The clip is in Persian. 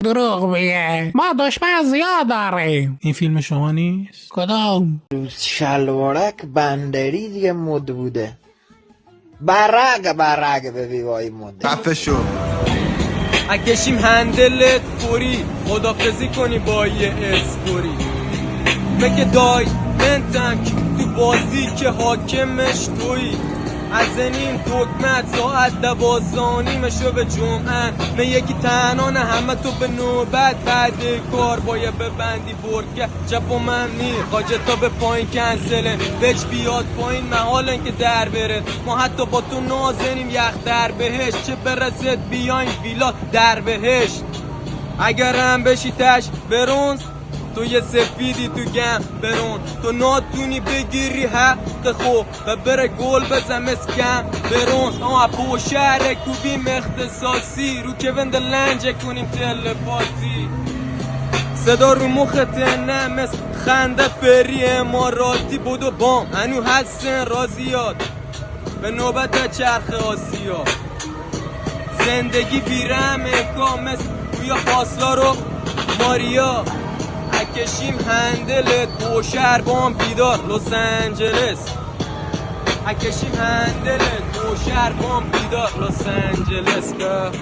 دروغ میگه، ما دشمن زیاد داریم. این فیلم شما نیست؟ کدام؟ شلوارک بندری دیگه مد بوده. برگ به بیوایی مده. خفه شو. اکشیم هندلت فوری، خدافزی کنی با یه استوری. مگه دای من تنک تو بازی که حاکمش تویی. از این دکمت ساعت 12:30 به جمعه نه یکی تنها نه همه تو به نوبت بعد کار باید ببندی برگه جب و من نی خاجه تا به پایین کنسله بچ بیاد پایین محالن که در بره. ما حتی با تو نازنیم یخ در بهش چه برسد بیاین ویلا در بهش. اگرم بشی تش برونز تو یه سفیدی تو گم برون. تو ناتونی بگیری حق خو و بره گل بزم اسکم برونز. اما پو شهر کوبیم اختصاصی رو که وند لنجه کنیم تلپاتی. صدا رو مخت نمس خنده فری اماراتی بودو بام هنو هستن رازیات به نوبت چرخ آسیا. زندگی بیرم کامس توی پاسلا رو ماریا. اکشیم هندل تو شهر بام بیدار لس آنجلس. اکشیم هندل تو شهر بام بیدار لس آنجلس که